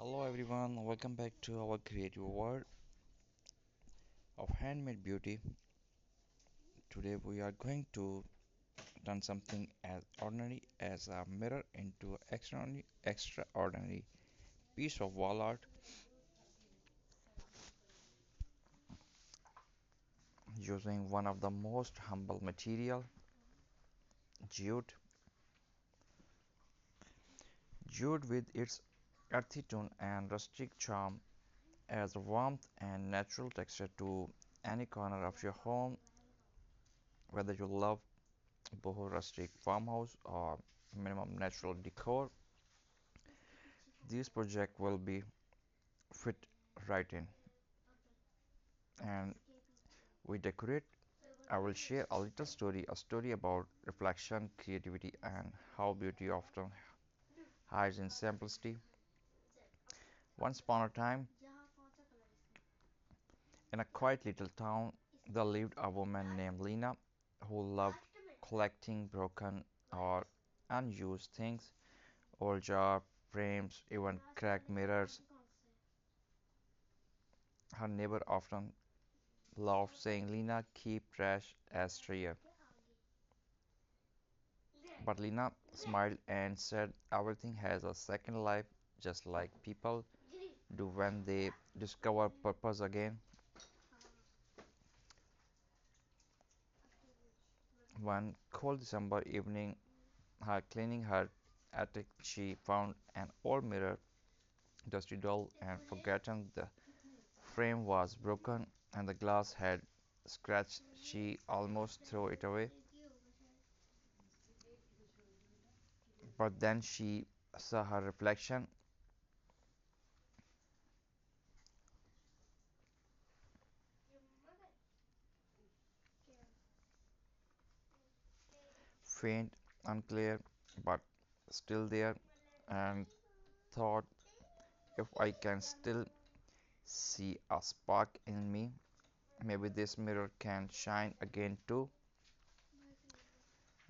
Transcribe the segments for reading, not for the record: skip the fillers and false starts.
Hello everyone, welcome back to our creative world of handmade beauty. Today we are going to turn something as ordinary as a mirror into extraordinary piece of wall art using one of the most humble material, jute. Jute with its earthy tone and rustic charm adds warmth and natural texture to any corner of your home, whether you love boho rustic farmhouse or minimum natural decor. This project will be fit right in. And we decorate. I will share a story about reflection, creativity, and how beauty often hides in simplicity. Once upon a time, in a quiet little town, there lived a woman named Lena who loved collecting broken or unused things, old jar frames, even cracked mirrors. Her neighbor often laughed, saying, Lena, keep trash as treasure. But Lena smiled and said, everything has a second life, just like people do when they discover purpose again. One cold December evening, her cleaning her attic, she found an old mirror, dusty, dull, and forgotten. The frame was broken and the glass had scratched. She almost threw it away, but then she saw her reflection, faint, unclear, but still there, and thought, if I can still see a spark in me, maybe this mirror can shine again too.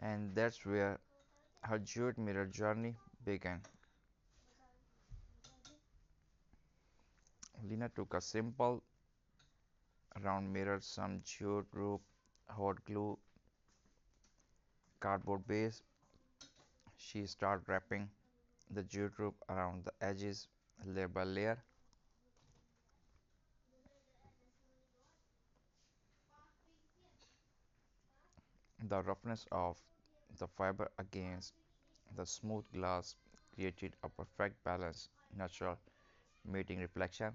And that's where her jute mirror journey began. Lena took a simple round mirror, some jute rope, hot glue, cardboard base. She started wrapping the jute rope around the edges layer by layer. The roughness of the fiber against the smooth glass created a perfect balance, natural meeting reflection.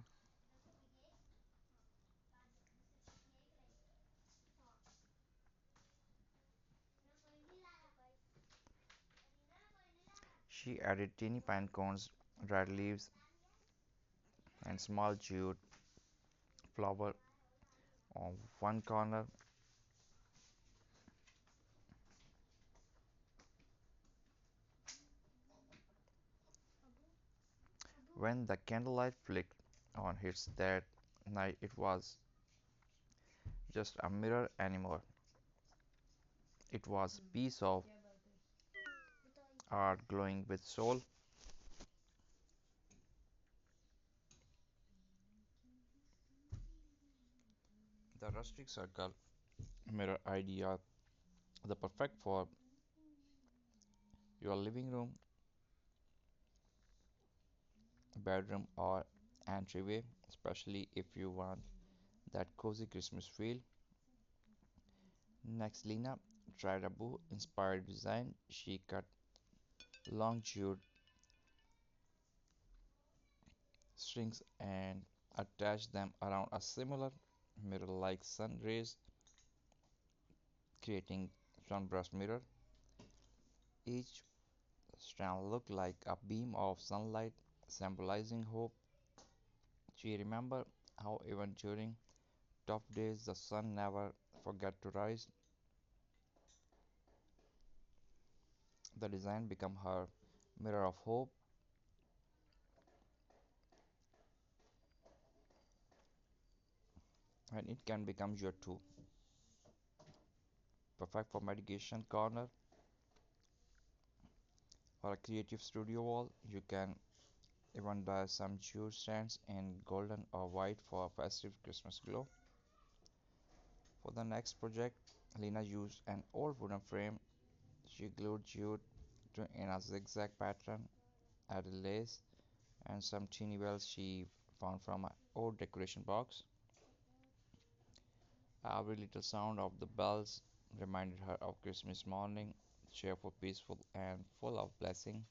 She added teeny pine cones, dried leaves, and small jute flower on one corner. When the candlelight flicked on its that night, it was just a mirror anymore. It was a piece of art glowing with soul. The rustic circle mirror idea, the perfect for your living room, bedroom, or entryway, especially if you want that cozy Christmas feel. Next, Lena tried a boo inspired design. She cut long jute strings and attached them around a similar mirror like sun rays, creating sunburst mirror. Each strand looked like a beam of sunlight, symbolizing hope. She remembered how even during tough days the sun never forgot to rise. The design became her mirror of hope, and it can become your too. Perfect for meditation corner or a creative studio wall. You can Even dyed some jute strands in golden or white for a festive Christmas glow. For the next project, Lena used an old wooden frame. She glued jute in a zigzag pattern, added lace, and some teeny bells she found from an old decoration box. Every little sound of the bells reminded her of Christmas morning, cheerful, peaceful, and full of blessing.